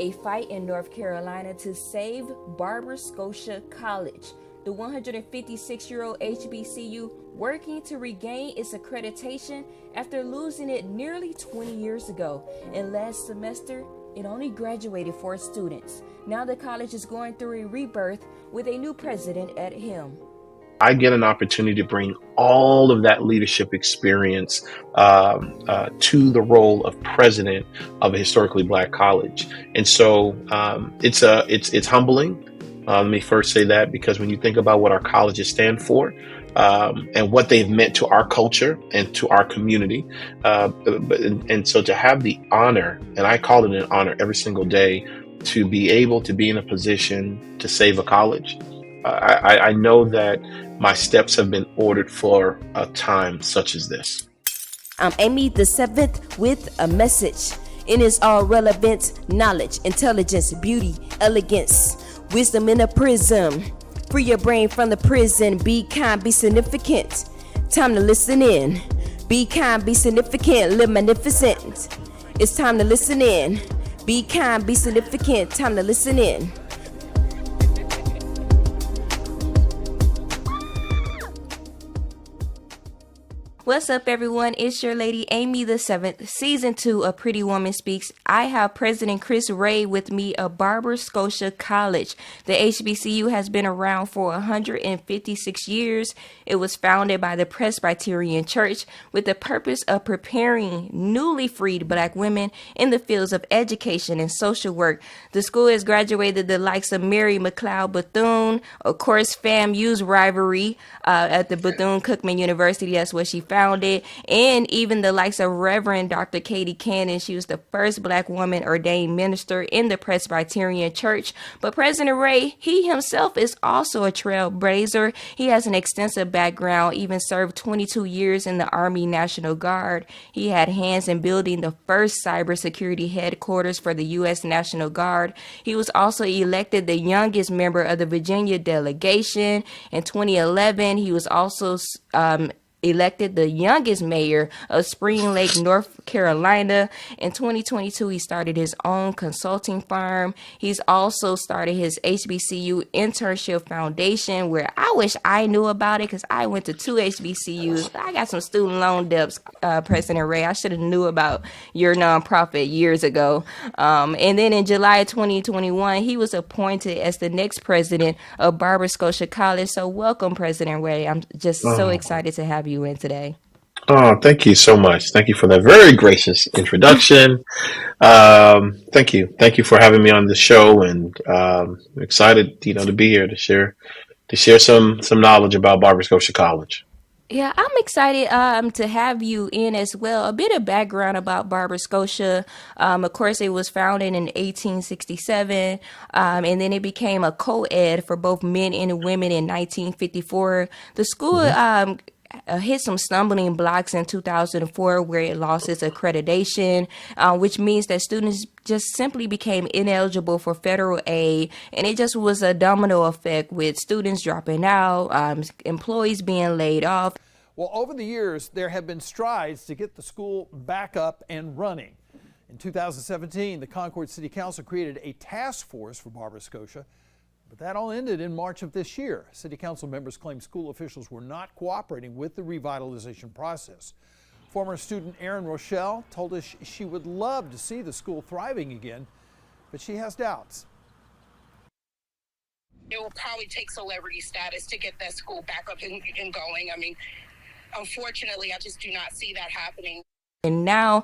A fight in North Carolina to save Barber-Scotia College. The 156-year-old HBCU working to regain its accreditation after losing it nearly 20 years ago. And last semester, it only graduated 4 students. Now the college is going through a rebirth with a new president at helm. I get an opportunity to bring all of that leadership experience to the role of president of a historically Black college, and so it's humbling. Let me first say that, because when you think about what our colleges stand for and what they've meant to our culture and to our community, and so to have the honor, and I call it an honor every single day, to be able to be in a position to save a college. I know that my steps have been ordered for a time such as this. I'm Amy the 7th with a message. In its all relevant knowledge, intelligence, beauty, elegance, wisdom in a prism. Free your brain from the prison. Be kind, be significant. Time to listen in. Be kind, be significant. Live magnificent. It's time to listen in. Be kind, be significant. Time to listen in. What's up, everyone? It's your lady Amy the 7th, season 2 of Pretty Woman Speaks. I have President Chris Rey with me of Barber-Scotia College. The HBCU has been around for 156 years. It was founded by the Presbyterian Church with the purpose of preparing newly freed Black women in the fields of education and social work. The school has graduated the likes of Mary McLeod Bethune, of course, FAMU's rivalry at the Bethune-Cookman University. That's what she founded, and even the likes of Reverend Dr. Katie Cannon. She was the first Black woman ordained minister in the Presbyterian Church. But President Rey, he himself is also a trailblazer. He has an extensive background, even served 22 years in the Army National Guard. He had hands in building the first cybersecurity headquarters for the U.S. National Guard. He was also elected the youngest member of the Virginia delegation. In 2011, he was also elected the youngest mayor of Spring Lake, North Carolina. In 2022, he started his own consulting firm. He's also started his HBCU Internship Foundation, where I wish I knew about it because I went to 2 HBCUs. I got some student loan debts, President Rey. I should have knew about your nonprofit years ago. And then in July 2021, he was appointed as the next president of Barber-Scotia College. So welcome, President Rey. I'm just so excited to have you in today. Oh, thank you so much. Thank you for that very gracious introduction. Thank you. Thank you for having me on the show, and excited, to be here to share some knowledge about Barber-Scotia College. Yeah, I'm excited to have you in as well. A bit of background about Barber-Scotia. Of course, it was founded in 1867, and then it became a co-ed for both men and women in 1954. The school hit some stumbling blocks in 2004 where it lost its accreditation, which means that students just simply became ineligible for federal aid. And it just was a domino effect with students dropping out, employees being laid off. Well, over the years, there have been strides to get the school back up and running. In 2017, the Concord City Council created a task force for Barber-Scotia. But that all ended in March of this year. City Council members claimed school officials were not cooperating with the revitalization process. Former student Erin Rochelle told us she would love to see the school thriving again, but she has doubts. It will probably take celebrity status to get that school back up and going. I mean, unfortunately, I just do not see that happening. And now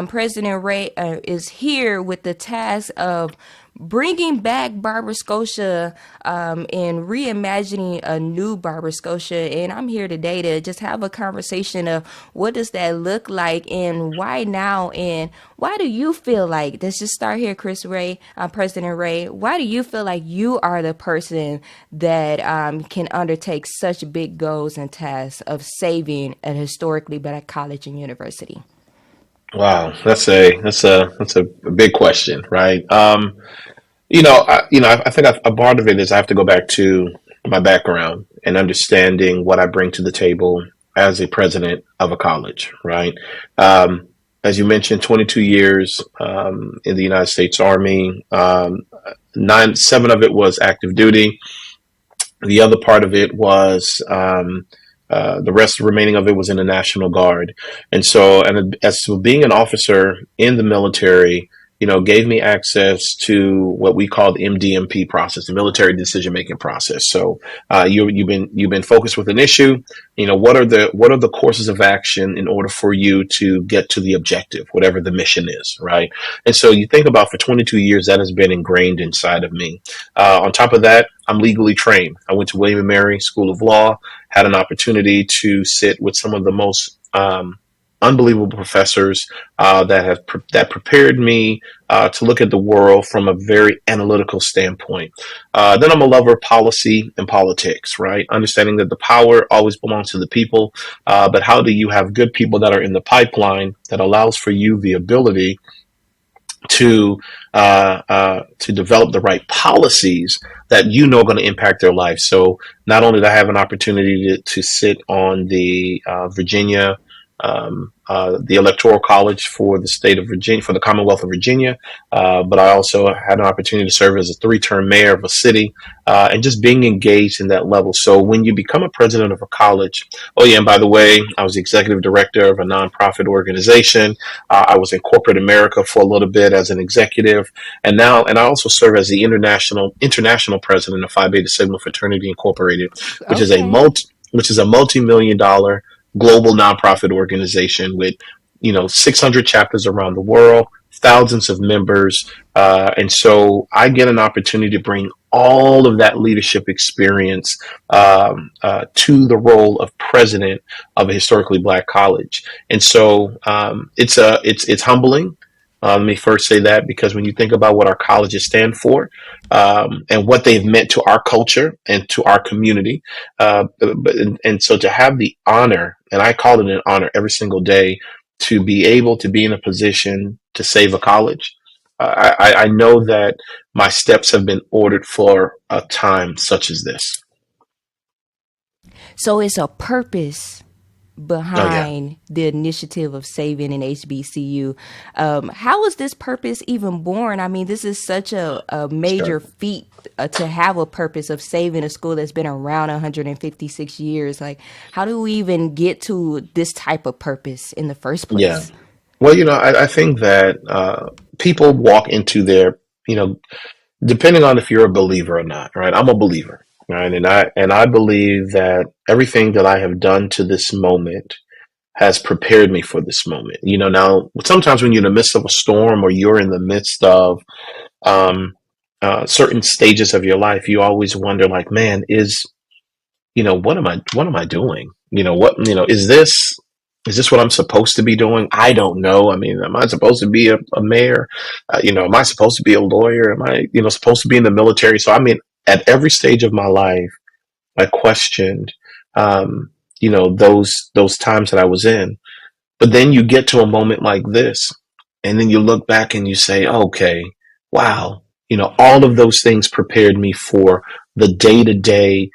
President Rey is here with the task of bringing back Barber-Scotia and reimagining a new Barber-Scotia. And I'm here today to just have a conversation of what does that look like and why now, and why do you feel like, let's just start here, Chris Rey, President Rey, why do you feel like you are the person that can undertake such big goals and tasks of saving a historically Black college and university? Wow, that's a big question, right? I think a part of it is I have to go back to my background and understanding what I bring to the table as a president of a college, right? as you mentioned, 22 years in the United States Army. 7 of it was active duty. The other part of it was the rest remaining of it was in the National Guard. And so, and as so being an officer in the military, gave me access to what we call the MDMP process, the military decision making process. So you've been focused with an issue. What are the courses of action in order for you to get to the objective, whatever the mission is, right? And so you think about, for 22 years, that has been ingrained inside of me. On top of that, I'm legally trained. I went to William and Mary School of Law, had an opportunity to sit with some of the most unbelievable professors that prepared me to look at the world from a very analytical standpoint. Then I'm a lover of policy and politics, right? Understanding that the power always belongs to the people, but how do you have good people that are in the pipeline that allows for you the ability to develop the right policies that are going to impact their life. So not only did I have an opportunity to sit on the Virginia, the Electoral College for the state of Virginia, for the Commonwealth of Virginia, but I also had an opportunity to serve as a 3-term mayor of a city, and just being engaged in that level. So when you become a president of a college, oh yeah, and by the way, I was the executive director of a nonprofit organization. I was in corporate America for a little bit as an executive, and I also serve as the international president of Phi Beta Sigma Fraternity Incorporated, which is a multi-million-dollar global nonprofit organization with 600 chapters around the world, thousands of members, and so I get an opportunity to bring all of that leadership experience to the role of president of a historically Black college. And so it's humbling. Let me first say that, because when you think about what our colleges stand for, and what they've meant to our culture and to our community, and so to have the honor, and I call it an honor every single day, to be able to be in a position to save a college. I know that my steps have been ordered for a time such as this. So it's a purpose behind Oh, yeah. the initiative of saving an HBCU. How was this purpose even born? I mean, this is such a major feat to have a purpose of saving a school that's been around 156 years. Like, how do we even get to this type of purpose in the first place? Yeah. Well, I think that people walk into their, depending on if you're a believer or not, right? I'm a believer, right? And I believe that everything that I have done to this moment has prepared me for this moment. Now sometimes when you're in the midst of a storm, or you're in the midst of certain stages of your life, you always wonder, like, man, what am I doing? Is this what I'm supposed to be doing? I don't know. I mean, am I supposed to be a mayor? Am I supposed to be a lawyer? Am I, supposed to be in the military? So, I mean, at every stage of my life, I questioned, those times that I was in. But then you get to a moment like this, and then you look back and you say, okay, wow, all of those things prepared me for the day-to-day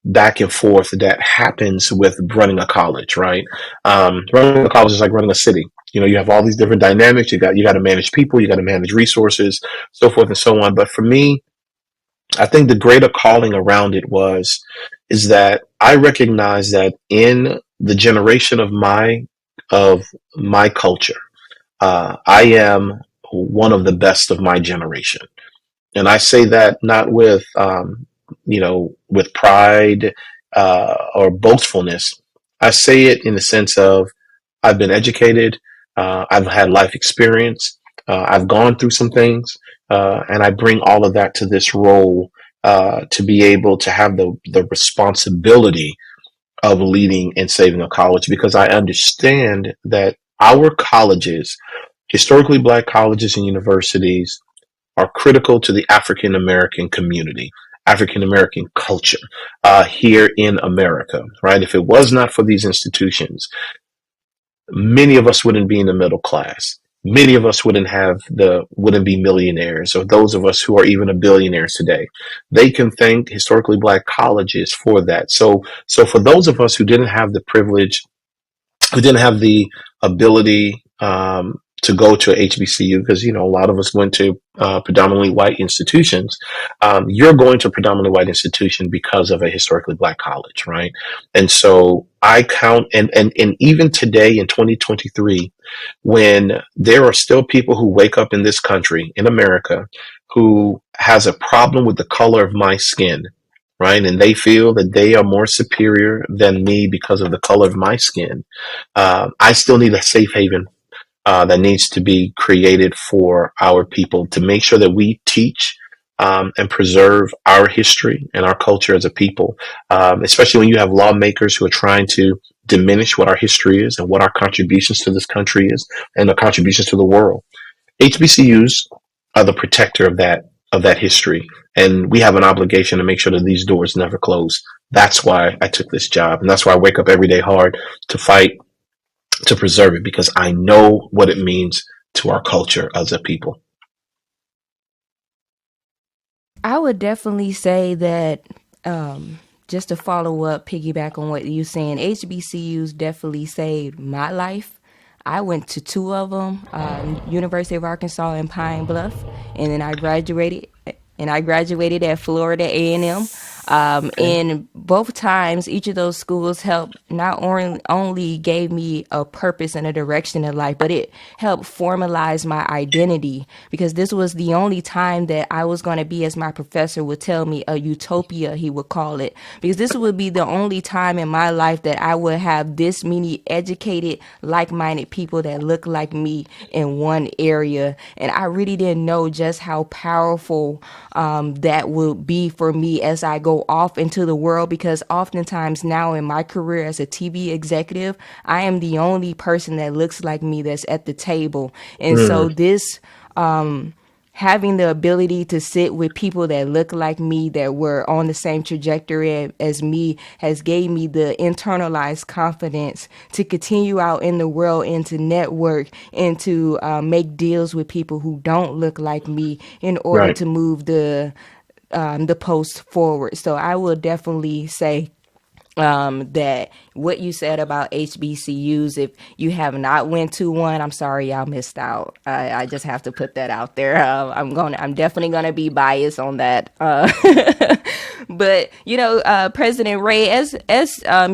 back and forth that happens with running a college, right? Running a college is like running a city. You have all these different dynamics. You got to manage people, you got to manage resources, so forth and so on. But for me, I think the greater calling around it is that I recognize that in the generation of my culture, I am one of the best of my generation. And I say that not with, with pride, or boastfulness. I say it in the sense of, I've been educated, I've had life experience, I've gone through some things, and I bring all of that to this role, to be able to have the responsibility of leading and saving a college, because I understand that our colleges, historically Black colleges and universities, are critical to the African American community, African American culture, here in America, right? If it was not for these institutions, many of us wouldn't be in the middle class. Many of us wouldn't be millionaires, or those of us who are even billionaires today. They can thank historically Black colleges for that. So for those of us who didn't have the privilege who didn't have the ability to go to a HBCU, because a lot of us went to predominantly white institutions. You're going to a predominantly white institution because of a historically black college, right? And so I count, and even today in 2023, when there are still people who wake up in this country, in America, who has a problem with the color of my skin, right? And they feel that they are more superior than me because of the color of my skin. I still need a safe haven that needs to be created for our people to make sure that we teach and preserve our history and our culture as a people, especially when you have lawmakers who are trying to diminish what our history is and what our contributions to this country is and the contributions to the world. HBCUs are the protector of that history, and we have an obligation to make sure that these doors never close. That's why I took this job, and that's why I wake up every day hard to fight to preserve it, because I know what it means to our culture as a people. I would definitely say that, just to follow up, piggyback on what you're saying, HBCUs definitely saved my life. I went to two of them, University of Arkansas and Pine Bluff, and then I graduated. And I graduated at Florida A&M. And both times, each of those schools helped not only gave me a purpose and a direction in life, but it helped formalize my identity, because this was the only time that I was going to be, as my professor would tell me, a utopia, he would call it, because this would be the only time in my life that I would have this many educated, like-minded people that look like me in one area. And I really didn't know just how powerful that would be for me as I go off into the world, because oftentimes now in my career as a TV executive, I am the only person that looks like me that's at the table. And so this having the ability to sit with people that look like me, that were on the same trajectory as me, has gave me the internalized confidence to continue out in the world and to network and to make deals with people who don't look like me in order Right. to move the post forward. So I will definitely say that what you said about HBCUs, if you have not went to one, I'm sorry y'all missed out. I just have to put that out there. I'm definitely gonna be biased on that. But President Rey, as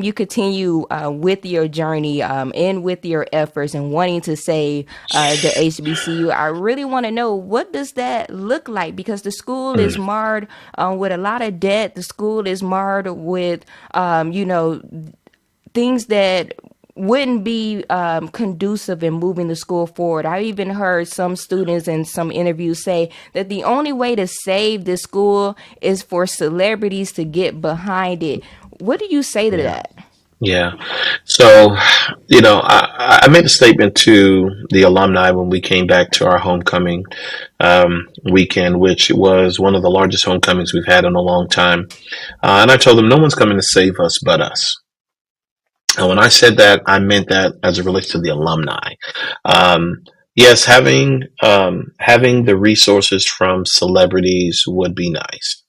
you continue with your journey and with your efforts and wanting to save the HBCU, I really want to know, what does that look like? Because the school is marred with a lot of debt. The school is marred with things that wouldn't be conducive in moving the school forward. I even heard some students in some interviews say that the only way to save this school is for celebrities to get behind it. What do you say to that? Yeah. So, I made a statement to the alumni when we came back to our homecoming weekend, which was one of the largest homecomings we've had in a long time. And I told them, no one's coming to save us but us. And when I said that, I meant that as it relates to the alumni. Yes, having the resources from celebrities would be nice,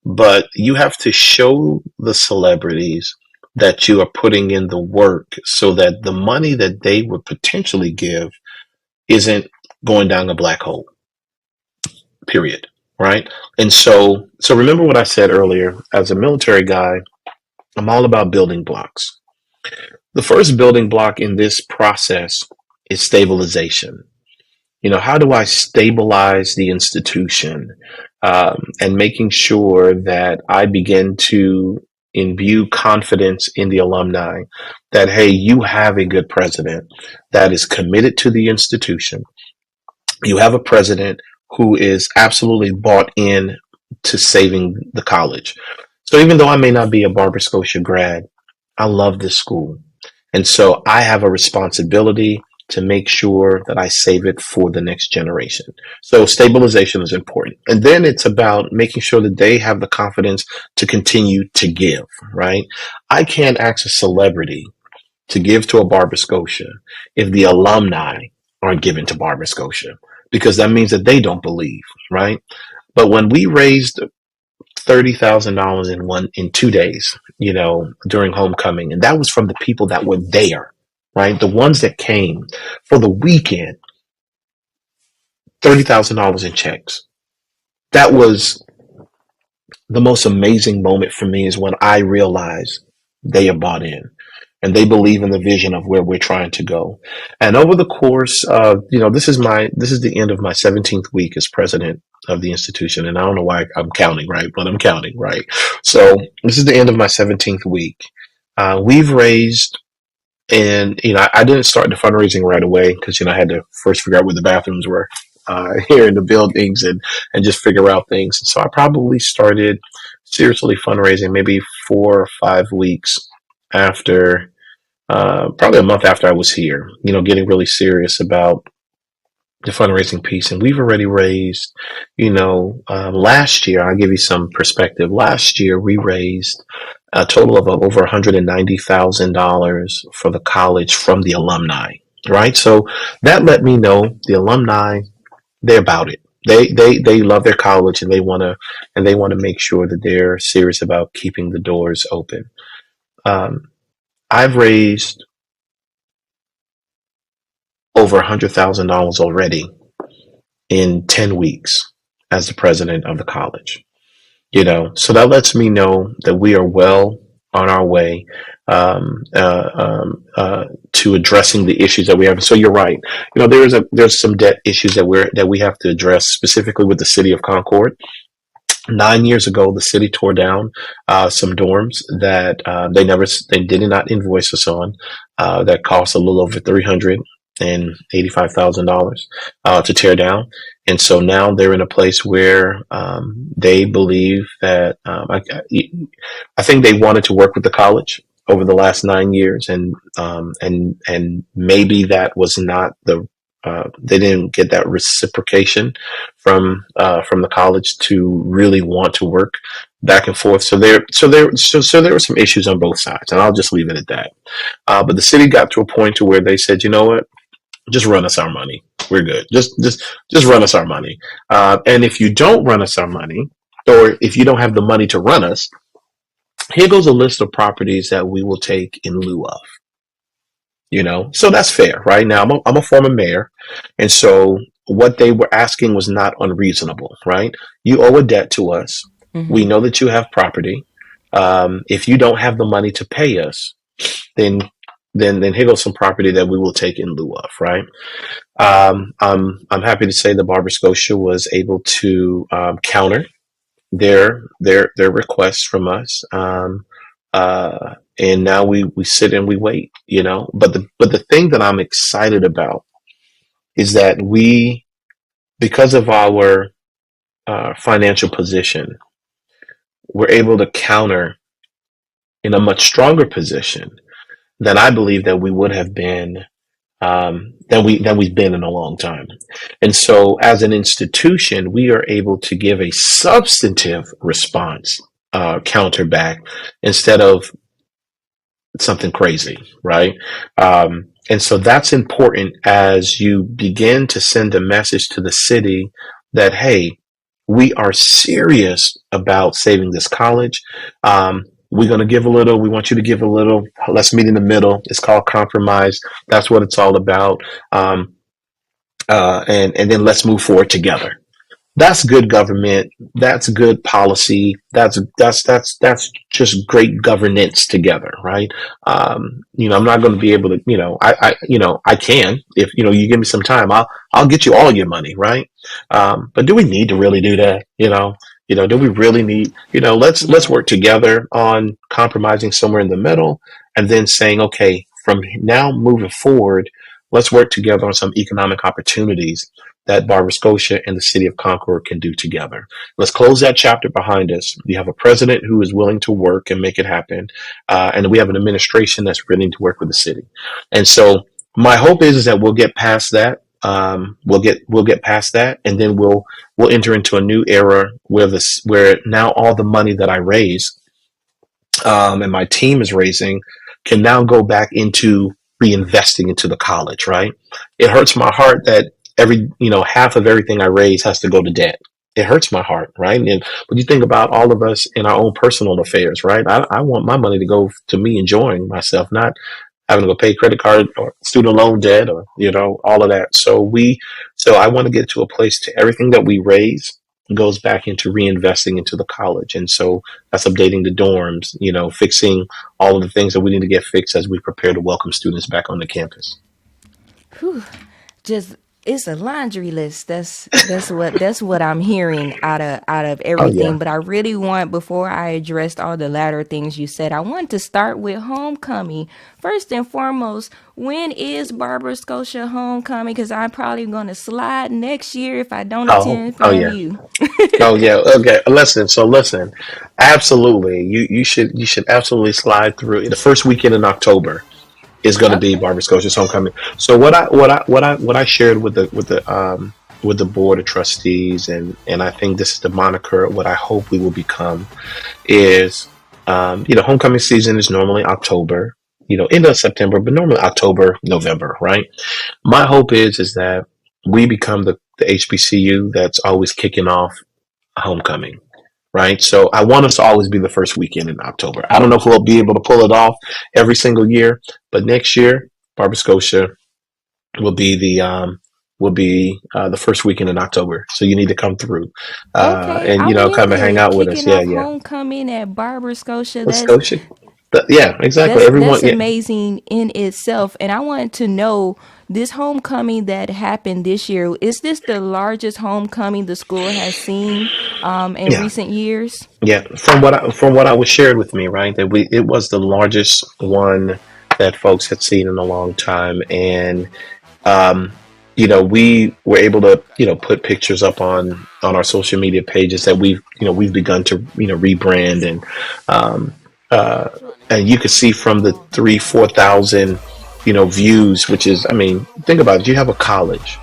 but you have to show the celebrities that you are putting in the work so that the money that they would potentially give isn't going down a black hole, period. Right. And so remember what I said earlier, as a military guy, I'm all about building blocks. The first building block in this process is stabilization. How do I stabilize the institution, and making sure that I begin to imbue confidence in the alumni that, hey, you have a good president that is committed to the institution. You have a president who is absolutely bought in to saving the college. So even though I may not be a Barber-Scotia grad, I love this school. And so I have a responsibility to make sure that I save it for the next generation. So stabilization is important. And then it's about making sure that they have the confidence to continue to give, right? I can't ask a celebrity to give to a Barber-Scotia if the alumni aren't giving to Barber-Scotia, because that means that they don't believe, right? But when we raised $30,000 in 2 days, during homecoming, and that was from the people that were there, right? The ones that came for the weekend, $30,000 in checks. That was the most amazing moment for me, is when I realized they are bought in and they believe in the vision of where we're trying to go. And over the course of, this is the end of my 17th week as president of the institution. And I don't know why I'm counting, right? But I'm counting, right? So this is the end of my 17th week. We've raised, and, I didn't start the fundraising right away because, I had to first figure out where the bathrooms were here in the buildings, and just figure out things. So I probably started seriously fundraising maybe 4 or 5 weeks after, probably a month after I was here, getting really serious about the fundraising piece. And we've already raised, last year, I'll give you some perspective. Last year, we raised a total of over $190,000 for the college from the alumni, right? So that let me know the alumni, they're about it. They love their college, and they want to make sure that they're serious about keeping the doors open. I've raised over $100,000 already in 10 weeks as the president of the college. So that lets me know that we are well on our way to addressing the issues that we have. So you're right. There's some debt issues that we have to address, specifically with the city of Concord. 9 years ago, the city tore down some dorms that they did not invoice us on. That cost a little over $385,000 to tear down. And so now they're in a place where they believe that I think they wanted to work with the college over the last 9 years, and maybe that was not they didn't get that reciprocation from the college to really want to work back and forth. So there were some issues on both sides, and I'll just leave it at that. But the city got to a point to where they said, you know what, just run us our money. We're good. Just run us our money. And if you don't run us our money, or if you don't have the money to run us, here goes a list of properties that we will take in lieu of. So that's fair, right? Now, I'm a former mayor, and so what they were asking was not unreasonable, right? You owe a debt to us. Mm-hmm. We know that you have property. If you don't have the money to pay us, then here goes some property that we will take in lieu of, right? I'm happy to say that Barber-Scotia was able to counter their requests from us. And now we sit and we wait, But the thing that I'm excited about is that because of our financial position, we're able to counter in a much stronger position than I believe that we would have been than we've been in a long time. And so as an institution, we are able to give a substantive response counter back instead of something crazy, right? And so that's important as you begin to send a message to the city that, hey, we are serious about saving this college. We're going to give a little. We want you to give a little. Let's meet in the middle. It's called compromise. That's what it's all about. And then let's move forward together. That's good government. That's good policy. That's just great governance together, right? I'm not going to be able to, I can, if, you give me some time, I'll get you all your money, right? But do we need to really do that? Do we really need, let's work together on compromising somewhere in the middle, and then saying, okay, from now moving forward, let's work together on some economic opportunities that Barber-Scotia and the city of Concord can do together. Let's close that chapter behind us. We have a president who is willing to work and make it happen. And we have an administration that's willing to work with the city. And so my hope is that we'll get past that. We'll get past that, and then we'll enter into a new era where now all the money that I raise, and my team is raising, can now go back into reinvesting into the college, right? It hurts my heart that half of everything I raise has to go to debt. It hurts my heart, right? And when you think about all of us in our own personal affairs, right? I want my money to go to me enjoying myself, not having to go pay credit card or student loan debt, or all of that. So I want to get to a place to everything that we raise goes back into reinvesting into the college. And so that's updating the dorms, fixing all of the things that we need to get fixed as we prepare to welcome students back on the campus. Whew. Just it's a laundry list. That's what I'm hearing out of Oh yeah. everything. But I really want, before I addressed all the latter things you said, I want to start with homecoming. First and foremost, when is Barber-Scotia homecoming? Because I'm probably going to slide next year if I don't Oh, attend oh yeah. FAMU. Oh yeah. Okay. Listen. Absolutely. You should absolutely slide through. The first weekend in October is going to be Okay. Barber-Scotia's homecoming. So what I shared with the board of trustees, and I think this is the moniker, what I hope we will become is, homecoming season is normally October, into September, but normally October, November, right? My hope is that we become the HBCU that's always kicking off homecoming. Right. So I want us to always be the first weekend in October. I don't know if we'll be able to pull it off every single year, but next year, Barber-Scotia will be the first weekend in October. So you need to come through, Okay, and I'll be in come and hang there out with us. kicking Yeah, off yeah. homecoming at Barber-Scotia. Let's That's go. Yeah, exactly. That's Everyone. Yeah, amazing in itself. And I wanted to know, this homecoming that happened this year, is this the largest homecoming the school has seen in yeah, recent years? yeah. From what I was shared with me, right, that it was the largest one that folks had seen in a long time, and um, we were able to, put pictures up on our social media pages that we've begun to, rebrand, um, uh, and you could see from the 4,000, views, which is, I mean, think about it. You have a college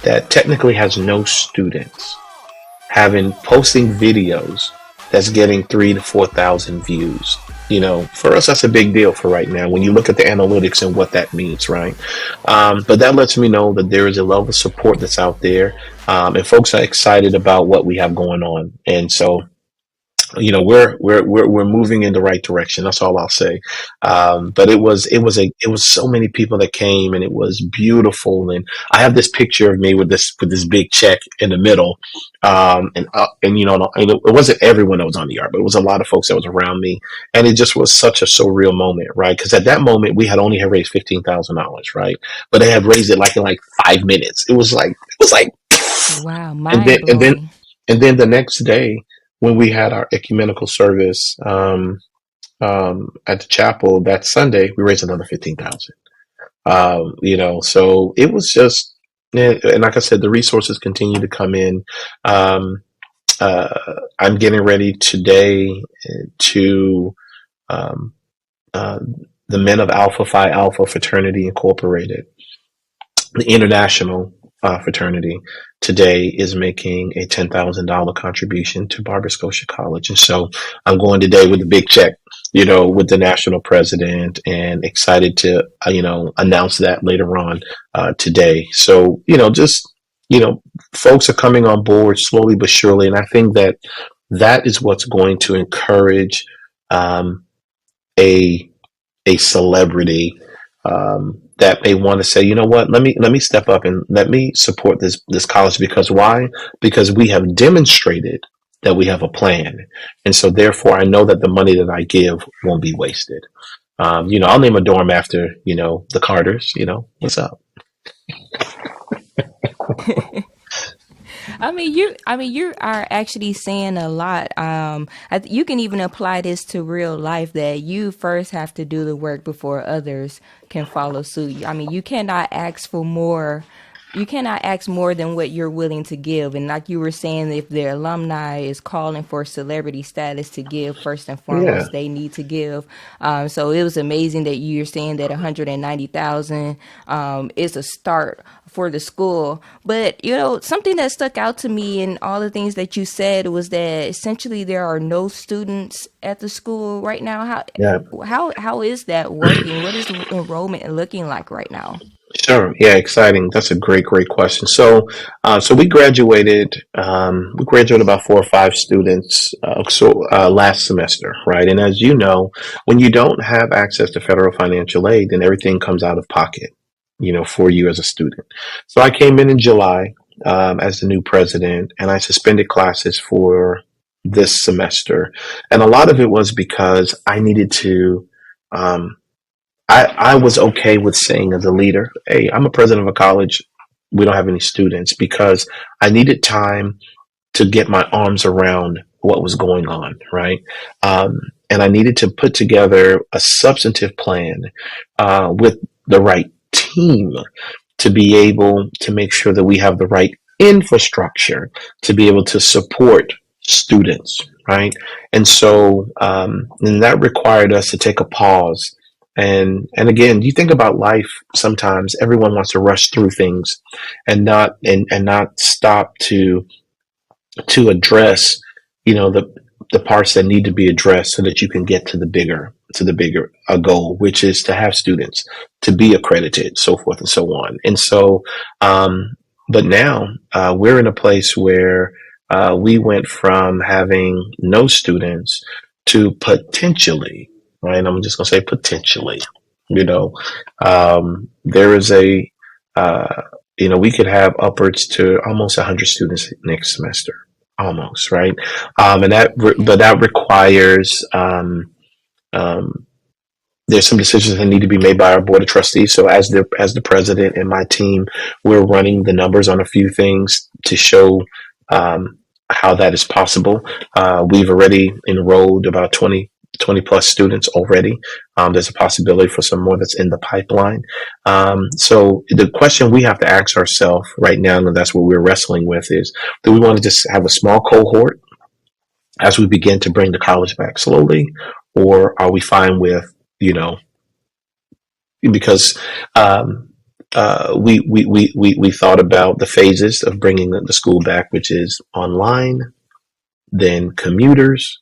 that technically has no students having posting videos that's getting 3 to 4,000 views. For us, that's a big deal for right now when you look at the analytics and what that means, right? But that lets me know that there is a level of support that's out there, and folks are excited about what we have going on. And so, we're moving in the right direction. That's all I'll say. But it was so many people that came, and it was beautiful. And I have this picture of me with this big check in the middle, and it wasn't everyone that was on the yard, but it was a lot of folks that was around me, and it just was such a surreal moment, right? Because at that moment we had only had raised $15,000, right? But they had raised it like in like 5 minutes. It was like, Wow, and mind then and then blowing. and then the next day, when we had our ecumenical service, at the chapel that Sunday, we raised another 15,000. So it was just, and like I said, the resources continue to come in. Um, I'm getting ready today to, um, uh, the Men of Alpha Phi Alpha Fraternity Incorporated, the international fraternity, today is making a $10,000 contribution to Barber-Scotia College. And so I'm going today with a big check, with the national president, and excited to, announce that later on today. So, just, folks are coming on board slowly but surely. And I think that is what's going to encourage um, a celebrity that may want to say, you know what, let me step up and let me support this college. Because why? Because we have demonstrated that we have a plan, and so therefore I know that the money that I give won't be wasted. I'll name a dorm after the Carters. What's up? I mean, you are actually saying a lot. You can even apply this to real life, that you first have to do the work before others can follow suit. I mean, you cannot ask for more. You cannot ask more than what you're willing to give. And like you were saying, if the alumni is calling for celebrity status to give, first and Yeah, foremost, they need to give. So it was amazing that you're saying that 190,000 is a start for the school. But something that stuck out to me in all the things that you said was that essentially there are no students at the school right now. yeah. How is that working? What is the enrollment looking like right now? Sure. Yeah, exciting. That's a great question. So we graduated. We graduated about 4 or 5 students. Last semester, right? And as you know, when you don't have access to federal financial aid, then everything comes out of pocket, for you as a student. So I came in July as the new president, and I suspended classes for this semester, and a lot of it was because I needed to. Um, I was okay with saying as a leader, hey, I'm a president of a college. We don't have any students because I needed time to get my arms around what was going on, right? And I needed to put together a substantive plan with the right team to be able to make sure that we have the right infrastructure to be able to support students, right? And that required us to take a pause. And again, you think about life. Sometimes everyone wants to rush through things and not stop to address, the parts that need to be addressed so that you can get to the bigger goal, which is to have students to be accredited, so forth and so on. But now we're in a place where we went from having no students to potentially, right? I'm just going to say potentially, there is uh, we could have upwards to almost 100 students next semester, almost, right? But that requires, um, there's some decisions that need to be made by our board of trustees. So as the president and my team, we're running the numbers on a few things to show um, how that is possible. We've already enrolled about 20 plus students already. There's a possibility for some more that's in the pipeline. So the question we have to ask ourselves right now, and that's what we're wrestling with, is do we want to just have a small cohort as we begin to bring the college back slowly, or are we fine with, because we thought about the phases of bringing the school back, which is online, then commuters,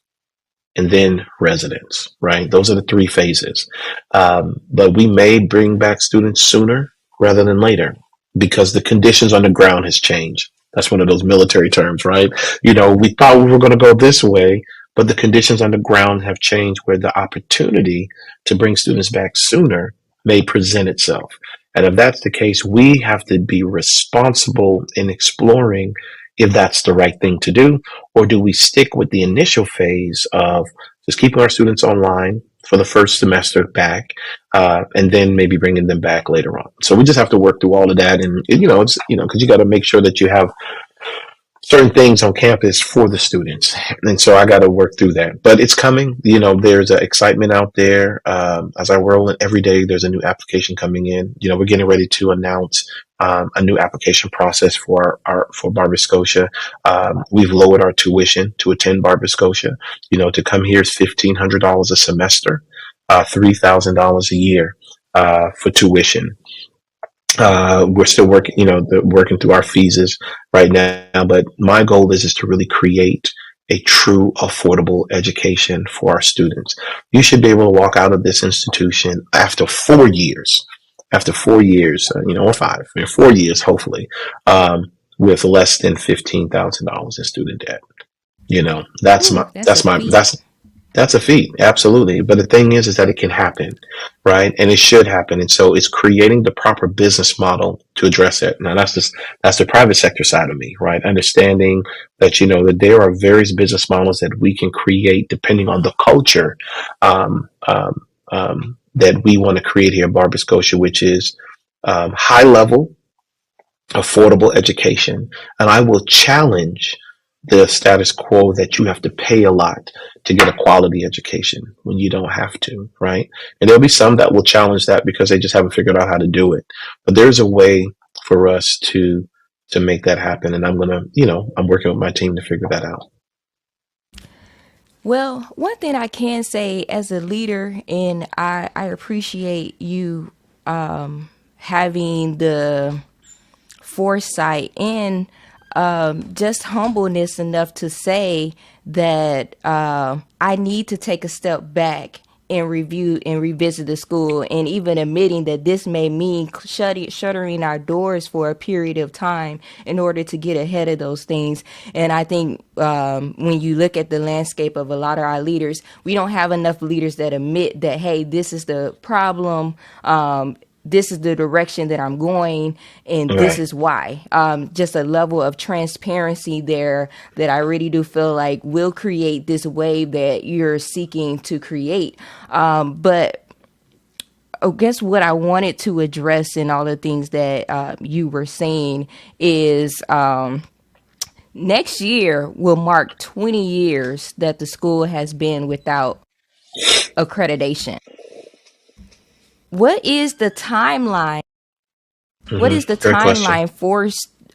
and then residents, right? Those are the 3 phases. But we may bring back students sooner rather than later because the conditions on the ground has changed. That's one of those military terms, right? We thought we were going to go this way, but the conditions on the ground have changed where the opportunity to bring students back sooner may present itself. And if that's the case, we have to be responsible in exploring if that's the right thing to do, or do we stick with the initial phase of just keeping our students online for the first semester back, and then maybe bringing them back later on. So we just have to work through all of that, and it's because you got to make sure that you have certain things on campus for the students. And so I got to work through that, but it's coming. There's excitement out there. As I roll in every day, there's a new application coming in. We're getting ready to announce a new application process for Barber-Scotia. We've lowered our tuition to attend Barber-Scotia. To come here is $1,500 a semester, $3,000 a year for tuition. We're still working, working through our fees right now, but my goal is to really create a true affordable education for our students. You should be able to walk out of this institution after 4 years, or 5, 4 years, hopefully, with less than $15,000 in student debt. That's Ooh, my, that's a that's my, feat. that's a feat, absolutely. But the thing is that it can happen, right? And it should happen. And so it's creating the proper business model to address it. Now that's the private sector side of me, right? Understanding that, that there are various business models that we can create depending on the culture, that we want to create here in Barber Scotia, which is, high level, affordable education. And I will challenge the status quo that you have to pay a lot to get a quality education when you don't have to, right? And there'll be some that will challenge that because they just haven't figured out how to do it. But there's a way for us to make that happen. And I'm working with my team to figure that out. Well, one thing I can say as a leader, and I appreciate you having the foresight and just humbleness enough to say that I need to take a step back and review and revisit the school, and even admitting that this may mean shuttering our doors for a period of time in order to get ahead of those things. And I think when you look at the landscape of a lot of our leaders, we don't have enough leaders that admit that, hey, this is the problem. This is the direction that I'm going, and this Right. is why. Just a level of transparency there that I really do feel like will create this wave that you're seeking to create. But I guess what I wanted to address in all the things that you were saying is next year will mark 20 years that the school has been without accreditation. What is the timeline? What is the Great question. timeline for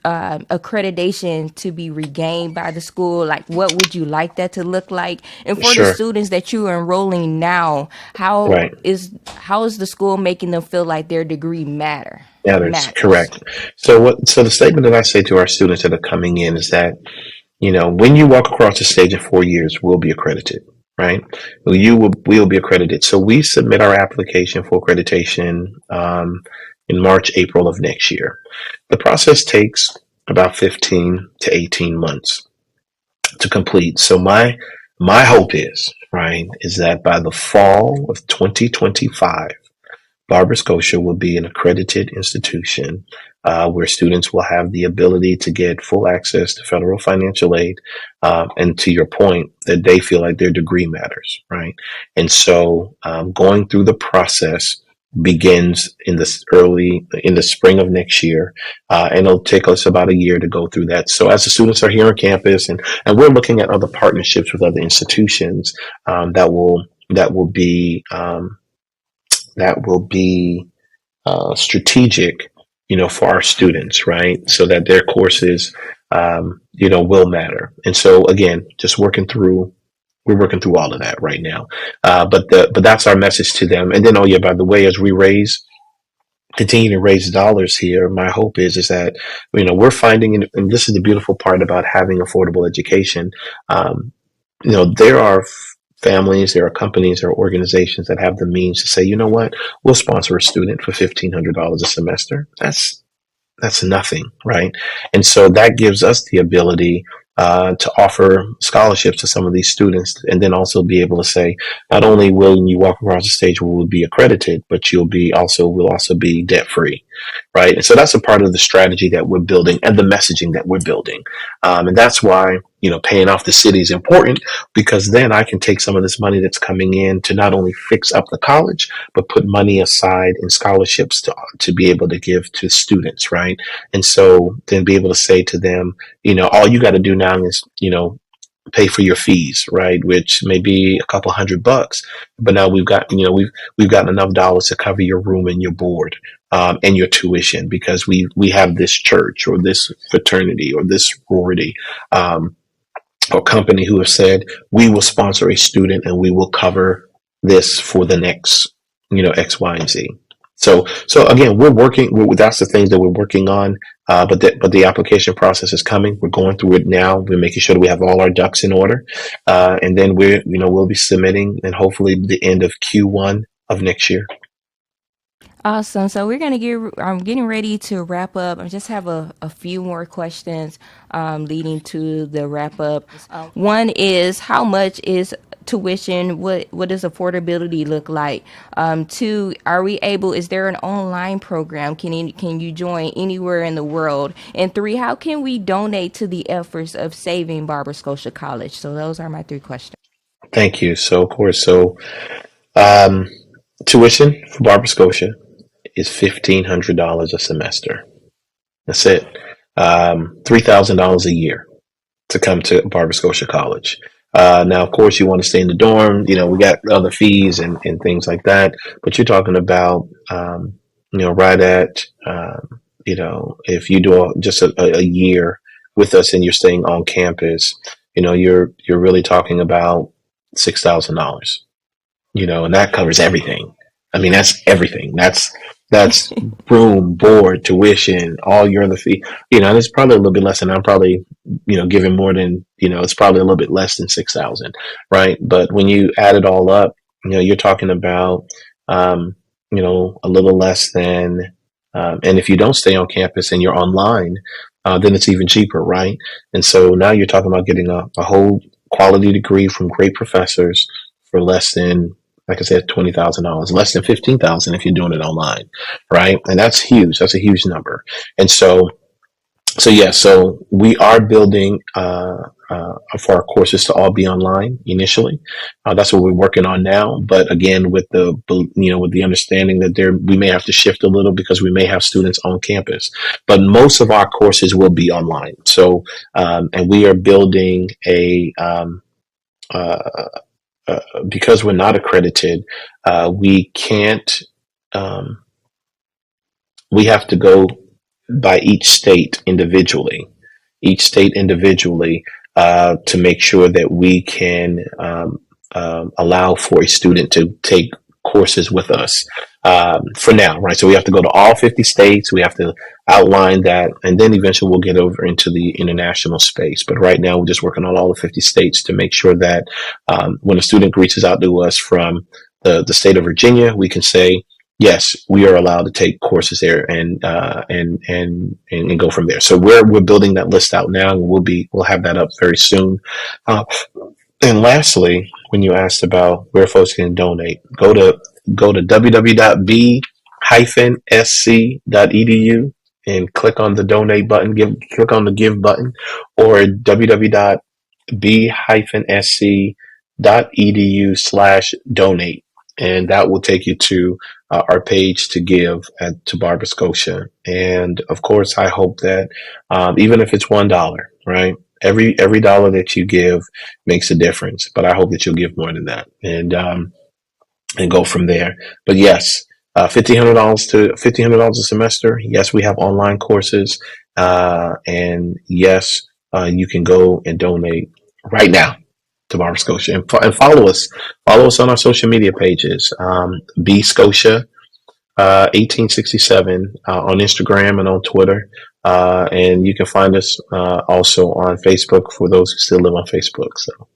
accreditation to be regained by the school? Like, what would you like that to look like? And for the Sure. students that you are enrolling now, Right. how is the school making them feel like their degree Matters. matters? Correct. So the statement that I say to our students that are coming in is that, when you walk across the stage in 4 years, we'll be accredited, right? We'll be accredited. So we submit our application for accreditation in March, April of next year. The process takes about 15 to 18 months to complete. So my hope is, right, is that by the fall of 2025, Barber-Scotia will be an accredited institution where students will have the ability to get full access to federal financial aid, and to your point, that they feel like their degree matters, right? And so going through the process begins in the spring of next year, and it'll take us about a year to go through that. So as the students are here on campus, and we're looking at other partnerships with other institutions that will be strategic, for our students, right? So that their courses, will matter. And so again, we're working through all of that right now. But that's our message to them. And then, oh yeah, by the way, as we continue to raise dollars here, my hope is that, we're finding, and this is the beautiful part about having affordable education. There are families, there are companies, there are organizations that have the means to say, you know what, we'll sponsor a student for $1,500 a semester. That's nothing, right? And so that gives us the ability to offer scholarships to some of these students, and then also be able to say, not only will you walk across the stage where we'll be accredited, but we'll also be debt free, right? And so that's a part of the strategy that we're building and the messaging that we're building, and that's why paying off the city is important, because then I can take some of this money that's coming in to not only fix up the college, but put money aside in scholarships to be able to give to students, right? And so then be able to say to them, all you got to do now is, pay for your fees, right? Which may be a couple $100, but now we've gotten enough dollars to cover your room and your board, and your tuition, because we have this church or this fraternity or this sorority, or company who have said, we will sponsor a student and we will cover this for the next, X, Y, and Z. So again, that's the things that we're working on. But the application process is coming. We're going through it now. We're making sure that we have all our ducks in order. And then we'll be submitting, and hopefully the end of Q1 of next year. Awesome. So I'm getting ready to wrap up. I just have a few more questions leading to the wrap up. One is, how much is tuition? What does affordability look like? Two, is there an online program? Can you join anywhere in the world? And three, how can we donate to the efforts of saving Barber-Scotia College? So those are my three questions. Thank you. So of course, tuition for Barber-Scotia is $1,500 a semester. That's it. $3,000 a year to come to Barber-Scotia College. Now, of course, you want to stay in the dorm. We got other fees and things like that. But you're talking about, right at, if you do just a year with us and you're staying on campus, you're really talking about $6,000. And that covers everything. I mean, that's everything. That's room, board, tuition, all your other fee. And it's probably a little bit less than I'm probably, giving more than, it's probably a little bit less than 6,000, right? But when you add it all up, you're talking about, um, a little less than, and if you don't stay on campus and you're online, then it's even cheaper, right? And so now you're talking about getting a whole quality degree from great professors for less than, like I said, $20,000, less than 15,000 if you're doing it online, right? And that's huge. That's a huge number. And so we are building for our courses to all be online initially. That's what we're working on now. But again, with the understanding that we may have to shift a little because we may have students on campus. But most of our courses will be online. So and we are building uh, because we're not accredited, we can't. Um, we have to go by each state individually, to make sure that we can allow for a student to take courses with us, for now, right? So we have to go to all 50 states. We have to outline that, and then eventually we'll get over into the international space. But right now, we're just working on all the 50 states to make sure that when a student reaches out to us from the state of Virginia, we can say, yes, we are allowed to take courses there and go from there. So we're building that list out now, and we'll have that up very soon. Uh, and lastly, when you asked about where folks can donate, go to www.b-sc.edu and click on the donate button, click on the give button, or www.b-sc.edu/donate. And that will take you to our page to give to Barber-Scotia. And of course, I hope that even if it's $1, right? Every dollar that you give makes a difference. But I hope that you'll give more than that, and go from there. But yes, $1,500 a semester. Yes, we have online courses, and yes, you can go and donate right now to Barber-Scotia, and follow us. Follow us on our social media pages. B Scotia 1867 on Instagram and on Twitter, and you can find us also on Facebook for those who still live on Facebook. So.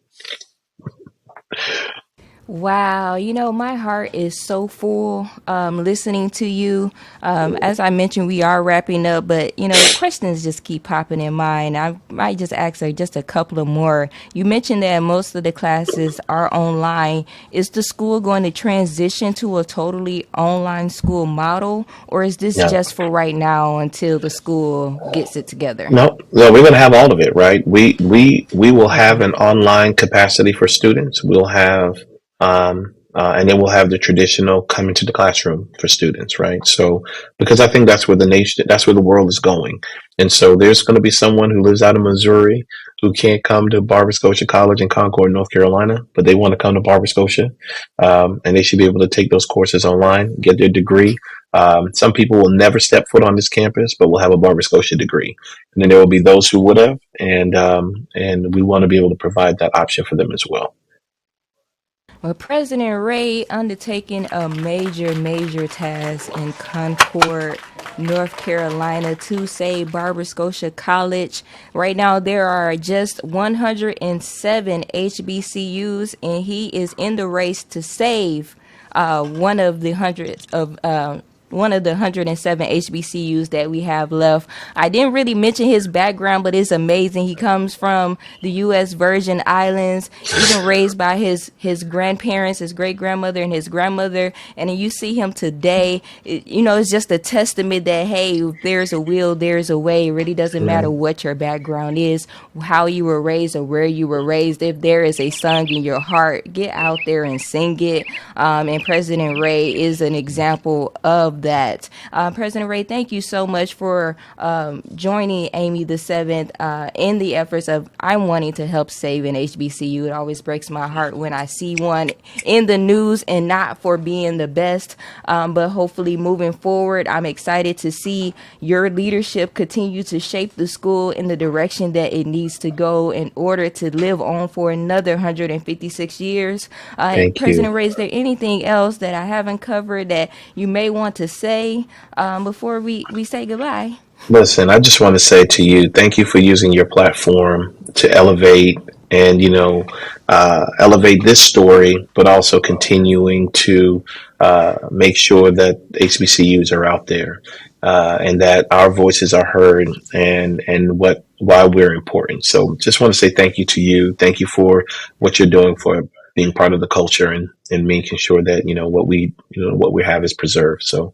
Wow, my heart is so full listening to you. As I mentioned, we are wrapping up, but questions just keep popping in mind. I might just ask just a couple of more. You mentioned that most of the classes are online. Is the school going to transition to a totally online school model, or is this Yeah. just for right now until the school gets it together? No, we're going to have all of it, right? We will have Okay. an online capacity for students. We'll have, and then we'll have the traditional come into the classroom for students, right? So, because I think that's where that's where the world is going. And so there's going to be someone who lives out of Missouri who can't come to Barber-Scotia College in Concord, North Carolina, but they want to come to Barber-Scotia, and they should be able to take those courses online, get their degree. Some people will never step foot on this campus, but will have a Barber-Scotia degree. And then there will be those who would have, and we want to be able to provide that option for them as well. Well, President Rey undertaking a major task in Concord, North Carolina to save Barber-Scotia College. Right now, there are just 107 HBCUs, and he is in the race to save one of the 107 HBCUs that we have left. I didn't really mention his background, but it's amazing. He comes from the U.S. Virgin Islands, even raised by his grandparents, his great-grandmother and his grandmother. And then you see him today, it's just a testament that, hey, if there's a will, there's a way. It really doesn't matter what your background is, how you were raised or where you were raised. If there is a song in your heart, get out there and sing it. And President Rey is an example of that. President Rey, thank you so much for joining Amy the Seventh in the efforts of I'm wanting to help save an HBCU. It always breaks my heart when I see one in the news, and not for being the best, but hopefully moving forward. I'm excited to see your leadership continue to shape the school in the direction that it needs to go in order to live on for another 156 years. Thank President you. Rey, is there anything else that I haven't covered that you may want to say before we say goodbye? Listen, I just want to say to you, thank you for using your platform to elevate and, elevate this story, but also continuing to make sure that HBCUs are out there and that our voices are heard and why we're important. So just want to say thank you to you. Thank you for what you're doing for being part of the culture and making sure that, what we have is preserved. So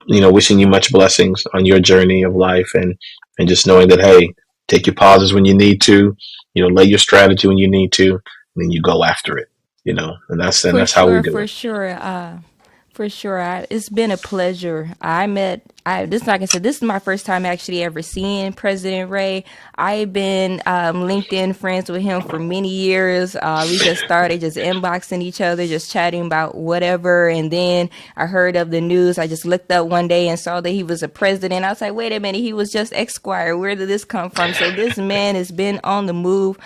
wishing you much blessings on your journey of life and just knowing that, hey, take your pauses when you need to, lay your strategy when you need to, and then you go after it, and For that's how we sure, do for it. sure. For sure. It's been a pleasure. Like I said, this is my first time actually ever seeing President Rey. I've been LinkedIn friends with him for many years. We just started just inboxing each other, just chatting about whatever. And then I heard of the news. I just looked up one day and saw that he was a president. I was like, wait a minute, he was just Esquire. Where did this come from? So this man has been on the move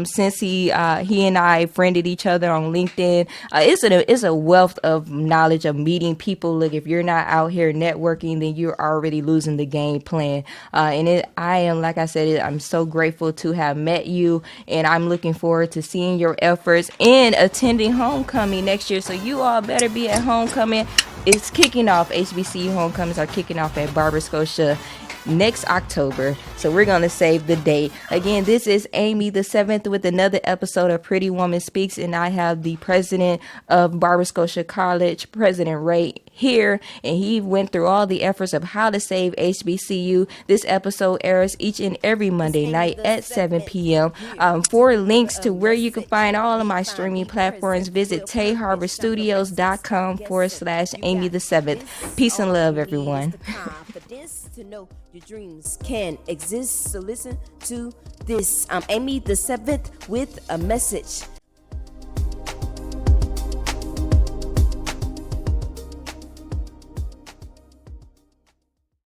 since he and I friended each other on LinkedIn. It's a wealth of knowledge of meeting people. Look, if you're not out here networking, then you're already losing the game plan. I am, like I said, I'm so grateful to have met you, and I'm looking forward to seeing your efforts and attending homecoming next year. So you all better be at homecoming. It's kicking off. HBCU homecomings are kicking off at Barber-Scotia next October. So we're going to save the date. Again, this is Amy the 7th with another episode of Pretty Woman Speaks, and I have the president of Barber-Scotia College, President Rey, here, and he went through all the efforts of how to save HBCU. This episode airs each and every Monday night at 7 p.m. For links to where you can find all of my streaming platforms, visit tayharborstudios.com/Amy the 7th. Peace and love, everyone. To know your dreams can exist. So listen to this. I'm Amy the 7th with a message